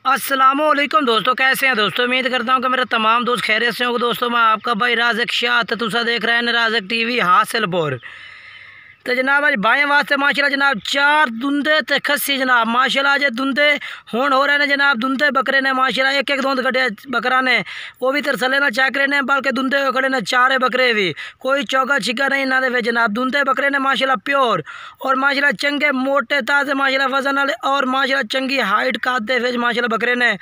अस्सलामुअलैकुम दोस्तों, कैसे हैं दोस्तों। उम्मीद करता हूं कि मेरे तमाम दोस्त खैरियत से होंगे। दोस्तों मैं आपका भाई राज़क शाह तुसा देख रहे हैं राज़क टीवी हासिलपुर। तो जनाब अज बाएँ वास्ते माशाल्लाह जनाब 4 दुंदे ते खस्सी जनाब माशाल्लाह अज दुंदे हुण हो रहे ने जनाब। दुंदे बकरे ने माशाल्लाह एक एक दुंद कटे बकरा ने वो भी तरसले ना चेक रहे ने, बल्कि दुंदे हुए खड़े ने चारे बकरे भी, कोई चौका छिका नहीं इन्होंने वे जनाब। दुंदे बकरे ने माशाल्लाह प्योर और माशाल्लाह चंगे मोटे ताजे माशाल्लाह वजन वाले और माशाल्लाह चंगी हाइट कादे वे माशाल्लाह बकरे ने।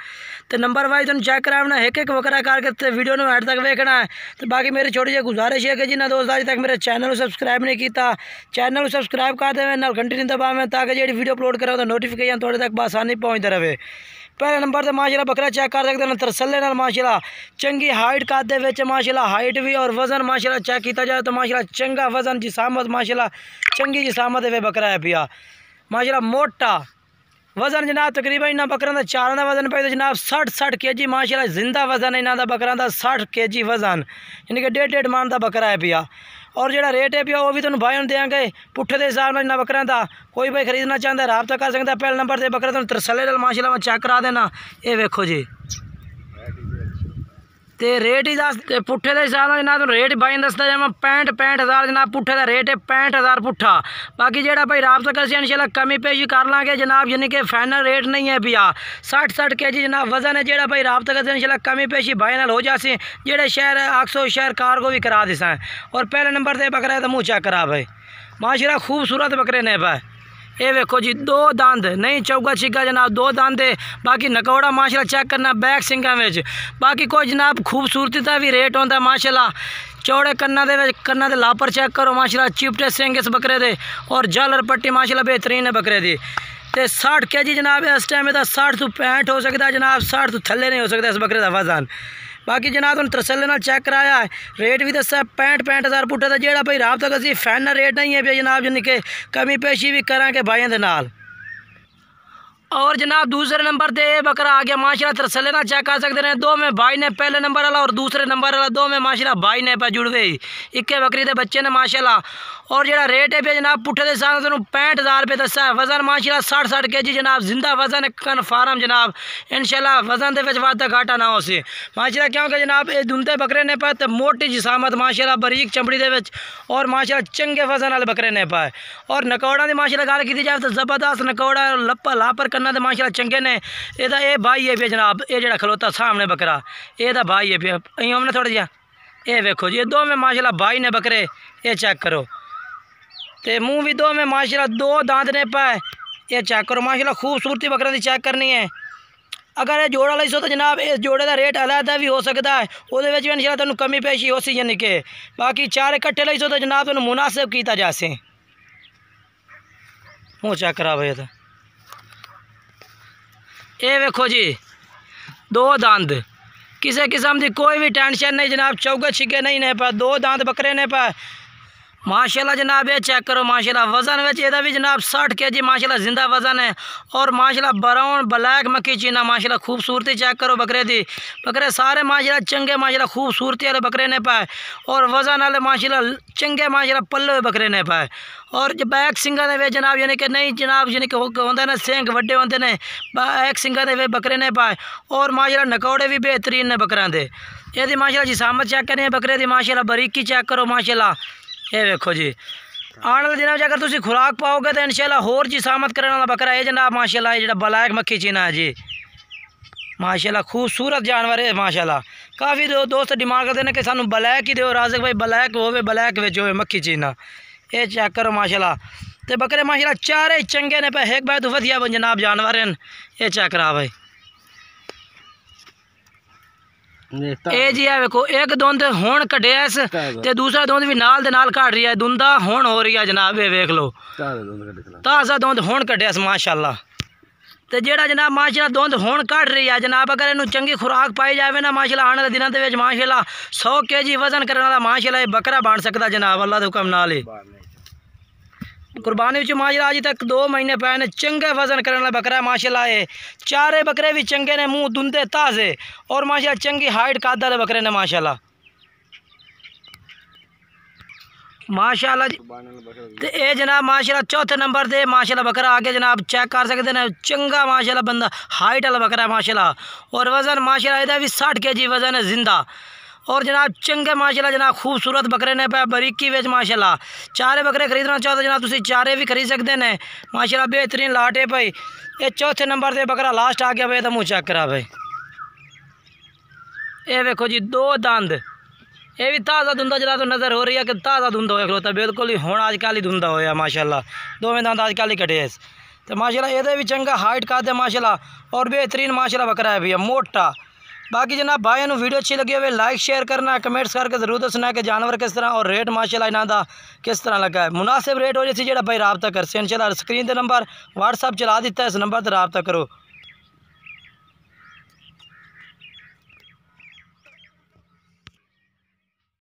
तो नंबर वाइज तुम चेक कराना, एक एक बकरा करके वीडियो में हेड तक वेखना है। तो बाकी मेरी छोटी जी गुजारिश है कि जिन्हें दोस्त अज तक मेरे चैनल को सब्सक्राइब नहीं किया, चैनल को सब्सक्राइब कर देवे, नाल घंटी नहीं दबावे ताकि जी वीडियो अपलोड करो तो नोटिफिकेशन थोड़े तक आसानी पहुँचते रहे। पहले नंबर तो माशाल्लाह बकरा चेक कर सकते हैं तरसले नाल माशाल्लाह चंगी हाइट कादे विच माशाल्लाह हाइट भी और वजन माशाल्लाह चेक किया जाए तो माशाल्लाह चंगा वजन जिसामत माशाल्लाह चंगी जिसामत वे बकरा है पिया माशाल्लाह मोटा वजन जनाब। तकरीबन इन्होंने बकरों का चारों का वजन पे तो जनाब 60 kg माशाल्लाह जिंदा वजन है इन्हों बकरों का 60 kg वजन, यानी कि 1.5 मन का बकरा है पिया। और जो रेट है पिया वो भी तुम भाई देंगे पुट्ठे के हिसाब से इन्होंने बकरों का। कोई भाई खरीदना चाहता है रब्ता कर सकता है। पहले नंबर से बकरा तुम तरसले माशाल्लाह मैं चेक करा देना, ये वेखो जी। तो रेट ही दस पुट्ठे के हिसाब से जनाब रेट भाई दसदा जावा 65,000 जनाब पुट्ठे का रेट है 65,000 पुट्ठा। बाकी जो भाई रब्ता कर इंशाल्लाह कमी पेशी कर लाँगे जनाब, यानी कि फाइनल रेट नहीं है पिया 60 kg जनाब वजन है। जो भाई रब्ता कर इंशाल्लाह कमी पेशी भाई नाल हो जासी, जेड़े शहर आक्सो शहर कार को भी करा दिसा। और पहले नंबर से बकरा है तो मुँह चेक करा भाई माशाल्लाह खूबसूरत बकरे ने भाई। ये वेखो जी 2 दांद नहीं चौका छिका जनाब 2 दांद है। बाकी नकौड़ा माशाल्लाह चेक करना बैक सिंगा में। बाकी कोई जनाब खूबसूरती का भी रेट होता माशाल्लाह। चौड़े कन्ना दे लापर चेक करो माशाल्लाह चिपटे सिंग इस बकरे दे और झालर पट्टी माशाल्लाह बेहतरीन है बकरे दी। तो 60 kg जनाब इस टाइम 60 तो 65 हो सकता है जनाब, 60 तो थले नहीं हो सकता इस बकरे का वजन। बाकी जनाब तुम तरसले नाल चेक कराया है, रेट भी दसा 65,000 पुट्ठा। तो जो भाई रब्ता असी फाइनल रेट नहीं है भैया जनाब, यानी कि कमी पेशी भी करा के भाइयों के नाल। और जनाब दूसरे नंबर पे ये बकरा आ गया माशाल्लाह तरसले ना चेक कर सकते हैं। 2 में भाई ने पहले नंबर वाला और दूसरे नंबर वाला 2 में माशाल्लाह भाई ने पे जुड़वे इक्के बकरी के बच्चे ने माशाल्लाह। और जो रेट है जनाब पुट्ठे के साथ 65,000 रुपये दसा है। वजन माशाल्लाह 60 kg जनाब जिंदा वजन है कन्फर्म जनाब। इंशाल्लाह वजन के वादा घाटा ना हो सी माशाल्लाह, क्योंकि जनाब ये दुंदे बकरे ने पाए तो मोटी जिसामत माशाल्लाह बरीक चमड़ी दे और माशाल्लाह चंगे वजन वाले बकरे ने पाए। और नकौड़ा की माशाल्लाह गल की जाए तो जबरदस्त नकौड़ा लप्पा लापर करना तो माशाल्लाह चंगे ने। एदा ये भाई है पे जनाब, ये जड़ा खलोता सामने बकरा एदा भाई है पे हमने थोड़ा जिहा ये वेखो जी। ये 2 में माशाल्लाह भाई ने बकरे, ये चेक करो। तो मुँह भी 2 में माशाल्लाह 2 दांत ने पाए, ये चेक करो माशाल्लाह खूबसूरती बकरा की चेक करनी है। अगर ये जोड़ा लाई सो तो जनाब इस जोड़े का रेट अलहदा भी हो सकता है, वो इंशाल्लाह तुहानू कमी पेशी हो सी, यानी कि बाकी 4 इकट्ठे लाई सो तो जनाब तुहानू मुनासिब किया जासे। मुँह चेक करा भाई तो ये वेखो जी 2 दांत, किसी किस्म की कोई भी टेंशन नहीं जनाब, चौके छिके नहीं ने पा 2 दांत बकरे ने पा माशाल्लाह जनाब। ये चेक करो माशाल्लाह वजन में यदा भी जनाब 60 kg माशाल्लाह जिंदा वजन है। और माशाल्लाह ब्राउन ब्लैक मक्खी चीना माशाल्लाह खूबसूरती चेक करो बकरे दी। बकरे सारे माशाल्लाह चंगे माशाल्लाह खूबसूरती वाले बकरे ने पाए और वजन वाले माशाल्लाह चंगे माशाल्लाह पल्ले हुए बकरे ने पाए। और जो बैक सिंगा दे वे जनाब, यानी कि नहीं जनाब, यानी कि होंगे ना सिंग वड्डे होंगे ने, बैक सिंगा दे वे बकरे ने पाए। और माशाल्लाह नकौड़े भी बेहतरीन ने बकरा दे। ये माशाल्लाह जिसामत चेक करें बकरे दी माशाल्लाह बरीकी चेक करो माशाल्लाह। ये वेखो जी आने वाले दिनों अगर तुम खुराक पाओगे तो इंशाल्लाह होर जिसामत करने वाला बकरा है जनाब माशाल्लाह। ये जो ब्लैक मक्खी चीना है जी माशाल्लाह खूबसूरत जानवर है माशाल्लाह। काफ़ी दोस्त डिमांड करते हैं कि सानू ब्लैक ही दो राज़क भाई, ब्लैक होवे ब्लैक विच होवे मक्खी चीना। ये चेक करो माशाल्लाह। तो बकरे माशाल्लाह चारे चंगे ने पे एक बार तो वधिया जनाब जानवर हैं। ये चेक करा भाई ए जी है वेखो एक दुंद हुण कटिया इस ते दूसरा दुंद भी नाल दे नाल कट रही है, दुंदा हुण हो रही है जनाब। ये वेख लो ताज़ा दुंद हुण कटिया माशाल्लाह। तो जेड़ा जनाब माशाल्लाह दुंद हुण कट रही है जनाब, अगर इनू चंगी खुराक पाई जाए ना माशाल्लाह आने वाले दिनों के माशाल्लाह 100 kg वजन करने वाला माशाल्लाह बकरा बन सकता जनाब अल्लाह के हुक्म नाल ही। कुर्बानी माशाल्लाह अज तक 2 महीने पे ने चंगे वजन करने वाला बकरा माशाल्लाह है। चारे बकरे भी चंगे ने, मुँह दुंदे ताज़े और माशाल्लाह चंगी हाइट कादा बकरे ने माशाल्लाह। माशाल्लाह जी। ते ये जनाब माशाल्लाह चौथे नंबर ते माशाल्लाह बकरा आगे जनाब चेक कर सकते हैं, चंगा माशाल्लाह बंदा हाइट वाला बकरा है माशाल्लाह। और वज़न माशाल्लाह इहदा भी 60 kg वज़न है जिंदा। और जनाब चंगे माशाल्लाह जनाब खूबसूरत बकरे ने पे बरीकी विच माशाल्लाह। चारे बकरे खरीदना चाहो तो जनाब तुसीं चारे भी खरीद सकते हैं माशाल्लाह, बेहतरीन लाट है भाई। ये चौथे नंबर से बकरा लास्ट आ गया भाई, तो मुँह चेक करा भाई। ये देखो जी 2 दंद, ये भी ताज़ा धुंदा जरा तो नज़र हो रही है कि ताज़ा धुंदा हो खलोता बिल्कुल ही हुण अजकल ही धुंदा होया माशाल्लाह। दोवें दंद अजकल ही कटे तो माशाल्लाह। ये भी चंगा हाइट का दे माशाल्लाह और बेहतरीन माशाल्लाह बकरा है भैया मोटा। बाकी जनाब भाई वीडियो अच्छी लगी हुई लाइक शेयर करना, कमेंट्स करके जरूर दसना कि जानवर किस तरह और रेट माशाल्लाह इन्हां दा किस तरह लगा है। मुनासिब रेट हो जैसी जो भाई रबता कर से इंशाल्लाह। स्क्रीन पर नंबर व्हाट्सअप चला दिता है, इस नंबर पर रबता करो।